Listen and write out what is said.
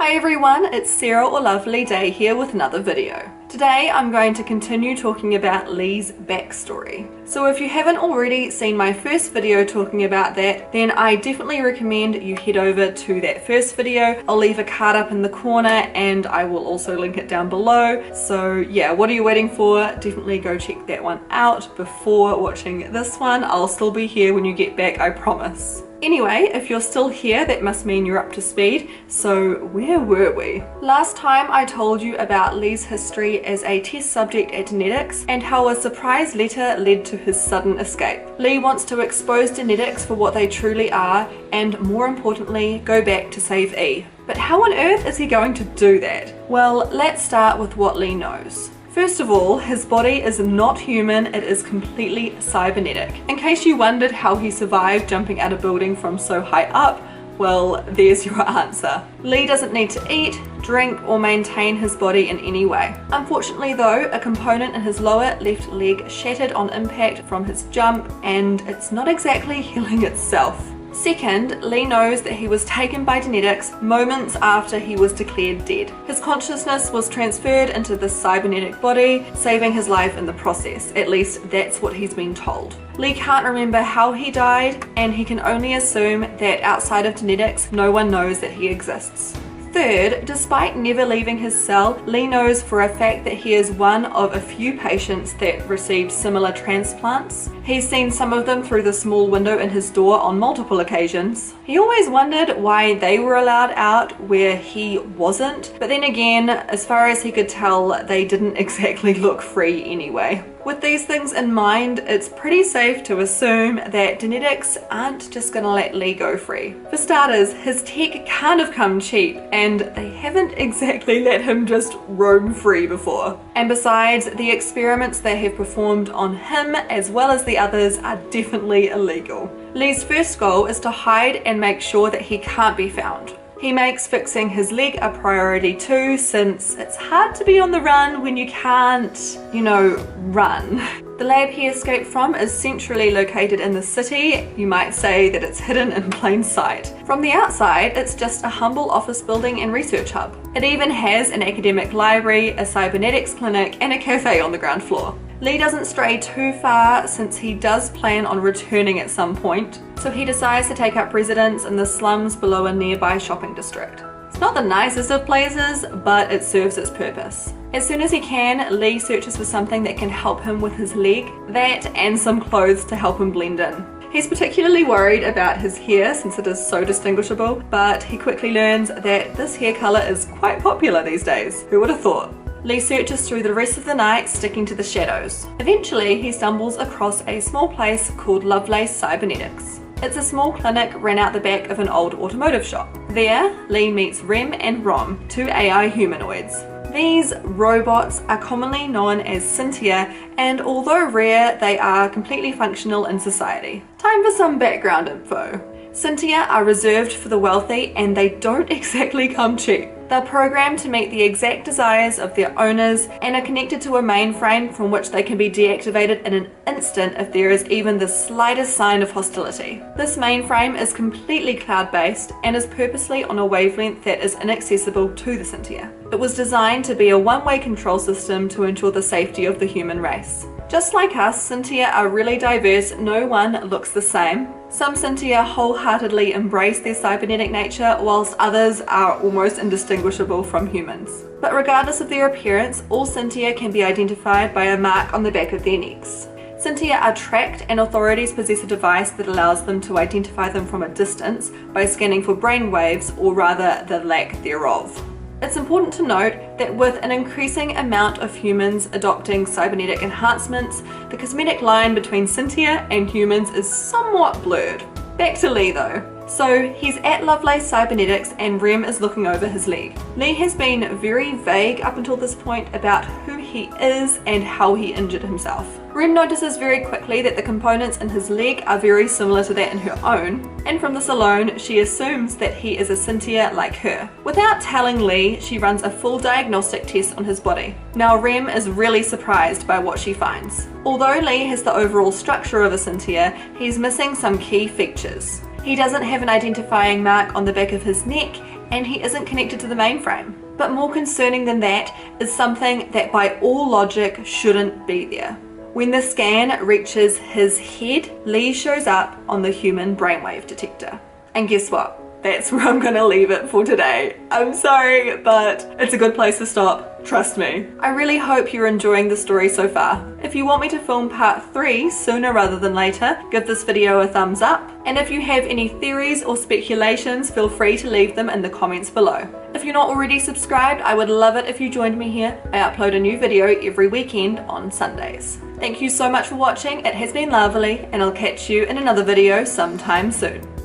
Hi everyone, it's Sarah or LavilyDay here with another video. Today I'm going to continue talking about Lee's backstory. So if you haven't already seen my first video talking about that, then I definitely recommend you head over to that first video. I'll leave a card up in the corner and I will also link it down below. So yeah, what are you waiting for? Definitely go check that one out before watching this one. I'll still be here when you get back, I promise. Anyway, if you're still here, that must mean you're up to speed. So where were we? Last time I told you about Lee's history as a test subject at genetics and how a surprise letter led to his sudden escape. Lee wants to expose genetics for what they truly are and, more importantly, go back to save E. But how on earth is he going to do that? Well, let's start with what Lee knows. First of all, his body is not human, it is completely cybernetic. In case you wondered how he survived jumping out a building from so high up, well, there's your answer. Lee doesn't need to eat, drink, or maintain his body in any way. Unfortunately though, a component in his lower left leg shattered on impact from his jump, and it's not exactly healing itself. Second, Lee knows that he was taken by genetics moments after he was declared dead. His consciousness was transferred into the cybernetic body, saving his life in the process. At least that's what he's been told. Lee can't remember how he died, and he can only assume that outside of genetics, no one knows that he exists. Third, despite never leaving his cell, Lee knows for a fact that he is one of a few patients that received similar transplants. He's seen some of them through the small window in his door on multiple occasions. He always wondered why they were allowed out where he wasn't, but then again, as far as he could tell, they didn't exactly look free anyway. With these things in mind, it's pretty safe to assume that genetics aren't just gonna let Lee go free. For starters, his tech can't have come cheap, and they haven't exactly let him just roam free before. And besides, the experiments they have performed on him as well as the others are definitely illegal. Lee's first goal is to hide and make sure that he can't be found. He makes fixing his leg a priority too, since it's hard to be on the run when you can't, run. The lab he escaped from is centrally located in the city. You might say that it's hidden in plain sight. From the outside, it's just a humble office building and research hub. It even has an academic library, a cybernetics clinic, and a cafe on the ground floor. Lee doesn't stray too far since he does plan on returning at some point, so he decides to take up residence in the slums below a nearby shopping district. It's not the nicest of places, but it serves its purpose. As soon as he can, Lee searches for something that can help him with his leg, that and some clothes to help him blend in. He's particularly worried about his hair since it is so distinguishable, but he quickly learns that this hair colour is quite popular these days. Who would have thought? Lee searches through the rest of the night, sticking to the shadows. Eventually, he stumbles across a small place called Lovelace Cybernetics. It's a small clinic ran out the back of an old automotive shop. There, Lee meets Rem and Rom, two AI humanoids. These robots are commonly known as Cynthia, and although rare, they are completely functional in society. Time for some background info. Cynthia are reserved for the wealthy, and they don't exactly come cheap. They're programmed to meet the exact desires of their owners and are connected to a mainframe from which they can be deactivated in an instant if there is even the slightest sign of hostility. This mainframe is completely cloud-based and is purposely on a wavelength that is inaccessible to the Cynthia. It was designed to be a one-way control system to ensure the safety of the human race. Just like us, Cynthia are really diverse, no one looks the same. Some Cynthia wholeheartedly embrace their cybernetic nature, whilst others are almost indistinguishable from humans. But regardless of their appearance, all Cynthia can be identified by a mark on the back of their necks. Cynthia are tracked, and authorities possess a device that allows them to identify them from a distance by scanning for brain waves, or rather the lack thereof. It's important to note that with an increasing amount of humans adopting cybernetic enhancements, the cosmetic line between Cynthia and humans is somewhat blurred. Back to Lee though. So he's at Lovelace Cybernetics and Rem is looking over his leg. Lee has been very vague up until this point about who he is and how he injured himself. Rem notices very quickly that the components in his leg are very similar to that in her own, and from this alone, she assumes that he is a Cynthia like her. Without telling Lee, she runs a full diagnostic test on his body. Now Rem is really surprised by what she finds. Although Lee has the overall structure of a Cynthia, he's missing some key features. He doesn't have an identifying mark on the back of his neck, and he isn't connected to the mainframe. But more concerning than that is something that by all logic shouldn't be there. When the scan reaches his head, Lee shows up on the human brainwave detector. And guess what? That's where I'm gonna leave it for today. I'm sorry, but it's a good place to stop, trust me. I really hope you're enjoying the story so far. If you want me to film part 3 sooner rather than later, give this video a thumbs up. And if you have any theories or speculations, feel free to leave them in the comments below. If you're not already subscribed, I would love it if you joined me here. I upload a new video every weekend on Sundays. Thank you so much for watching. It has been lovely, and I'll catch you in another video sometime soon.